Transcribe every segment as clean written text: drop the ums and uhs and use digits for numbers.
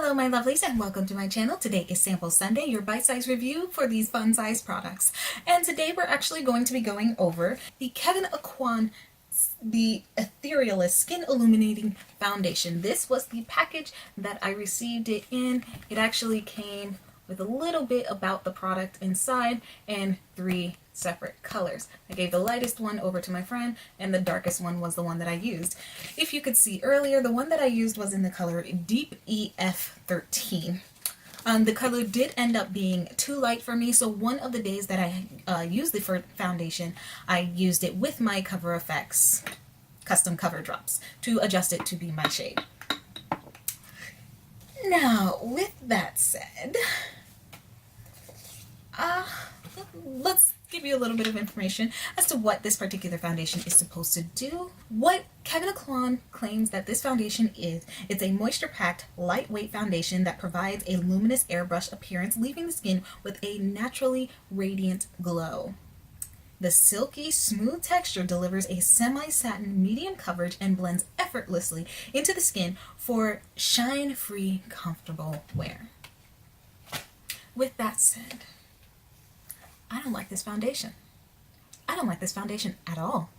Hello my lovelies and welcome to my channel. Today is Sample Sunday, your bite-sized review for these fun-sized products. And today we're actually going to be going over the Kevin Aucoin the Etherialist Skin Illuminating Foundation. This was the package that I received it in. It actually came with a little bit about the product inside and 3 separate colors. I gave the lightest one over to my friend and the darkest one was the one that I used. If you could see earlier, the one that I used was in the color Deep EF13. The color did end up being too light for me, so one of the days that I used the foundation, I used it with my Cover FX custom cover drops to adjust it to be my shade. Now, with that said, let's give you a little bit of information as to what this particular foundation is supposed to do. What Kevin Aucoin claims that this foundation is, it's a moisture-packed, lightweight foundation that provides a luminous airbrush appearance, leaving the skin with a naturally radiant glow. The silky, smooth texture delivers a semi-satin medium coverage and blends effortlessly into the skin for shine-free, comfortable wear. With that said, I don't like this foundation. I don't like this foundation at all.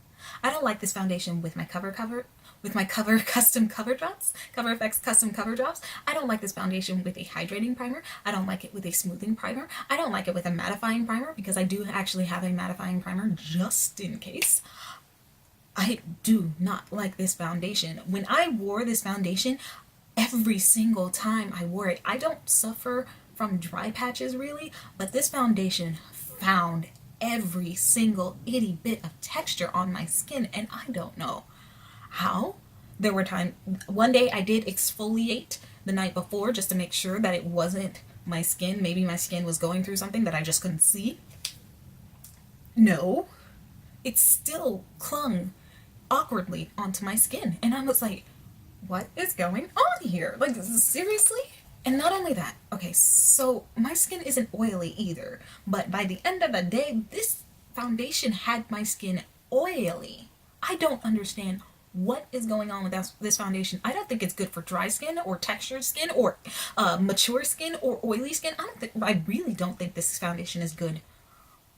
I don't like this foundation with my cover custom cover drops, Cover FX custom cover drops. I don't like this foundation with a hydrating primer. I don't like it with a smoothing primer. I don't like it with a mattifying primer because I do actually have a mattifying primer just in case. I do not like this foundation. When I wore this foundation, every single time I wore it, I don't suffer from dry patches really, but this foundation found every single itty bit of texture on my skin, and I don't know how. There were times, one day I did exfoliate the night before just to make sure that it wasn't my skin. Maybe my skin was going through something that I just couldn't see. No, it still clung awkwardly onto my skin, and I was like, what is going on here? Like, seriously? And not only that, okay, so my skin isn't oily either, but by the end of the day, this foundation had my skin oily. I don't understand what is going on with this foundation. I don't think it's good for dry skin or textured skin or mature skin or oily skin. I really don't think this foundation is good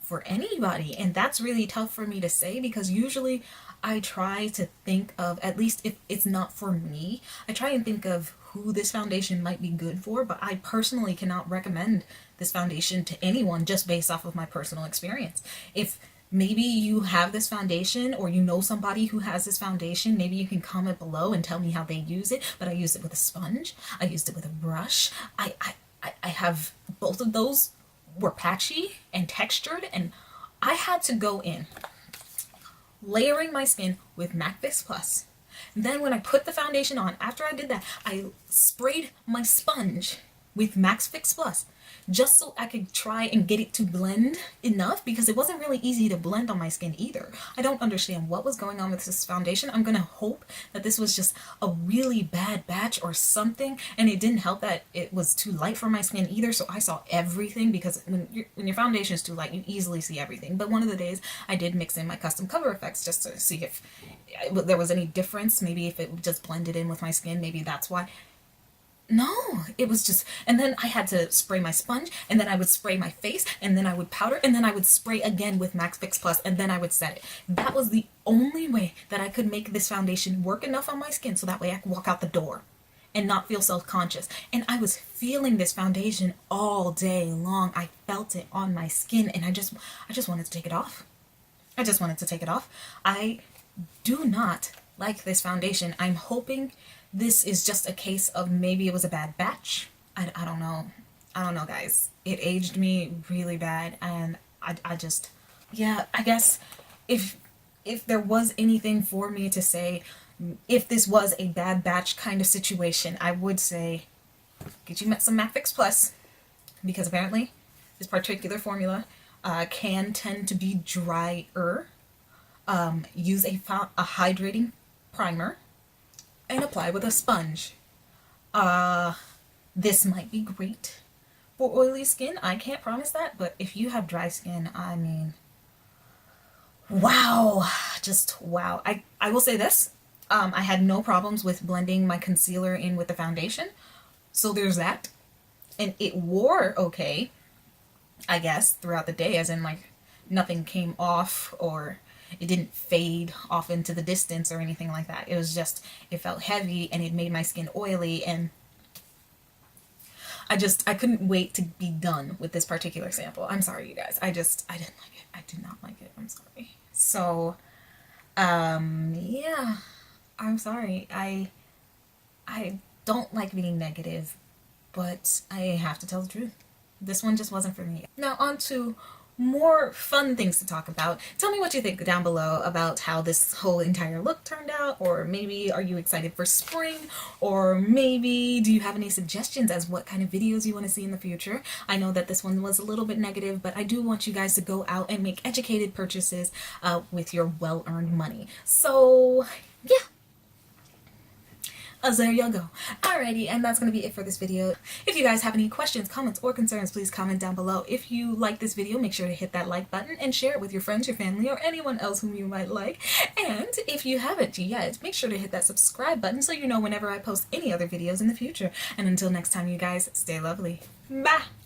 for anybody, and that's really tough for me to say because usually I try to think of, at least if it's not for me, I try and think of who this foundation might be good for, but I personally cannot recommend this foundation to anyone just based off of my personal experience. If maybe you have this foundation or you know somebody who has this foundation, maybe you can comment below and tell me how they use it. But I used it with a sponge, I used it with a brush. I have both of those were patchy and textured, and I had to go in layering my skin with MAC Fix Plus. Then when I put the foundation on, after I did that, I sprayed my sponge with Max Fix Plus just so I could try and get it to blend enough because it wasn't really easy to blend on my skin either. I don't understand what was going on with this foundation. I'm gonna hope that this was just a really bad batch or something, and it didn't help that it was too light for my skin either, so I saw everything because when your foundation is too light, you easily see everything. But one of the days I did mix in my custom cover effects just to see if there was any difference, maybe if it just blended in with my skin, maybe that's why. No, it was just, and then I had to spray my sponge, and then I would spray my face, and then I would powder, and then I would spray again with Max Fix Plus, and then I would set it. That was the only way that I could make this foundation work enough on my skin so that way I could walk out the door and not feel self-conscious. And I was feeling this foundation all day long. I felt it on my skin, and I just wanted to take it off. I just wanted to take it off. I do not like this foundation. I'm hoping this is just a case of maybe it was a bad batch. I don't know. I don't know, guys. It aged me really bad, and I just, yeah, I guess if there was anything for me to say, if this was a bad batch kind of situation, I would say get you some MAC Fix Plus, because apparently this particular formula can tend to be drier. Use a hydrating primer and apply with a sponge. This might be great for oily skin. I can't promise that, but if you have dry skin, I mean, wow, just wow. I will say this, I had no problems with blending my concealer in with the foundation. So there's that. And it wore okay, I guess, throughout the day, as in, like, nothing came off or it didn't fade off into the distance or anything like that. It was just, it felt heavy and it made my skin oily, and I couldn't wait to be done with this particular sample. I'm sorry, you guys. I didn't like it. I did not like it. I'm sorry. So, yeah, I'm sorry. I don't like being negative, but I have to tell the truth. This one just wasn't for me. Now on to more fun things to talk about. Tell me what you think down below about how this whole entire look turned out, or maybe are you excited for spring, or maybe do you have any suggestions as what kind of videos you want to see in the future. I know that this one was a little bit negative, but I do want you guys to go out and make educated purchases with your well-earned money. So yeah. There you go. Alrighty, and that's going to be it for this video. If you guys have any questions, comments, or concerns, please comment down below. If you like this video, make sure to hit that like button and share it with your friends, your family, or anyone else whom you might like. And if you haven't yet, make sure to hit that subscribe button so you know whenever I post any other videos in the future. And until next time, you guys, stay lovely. Bye!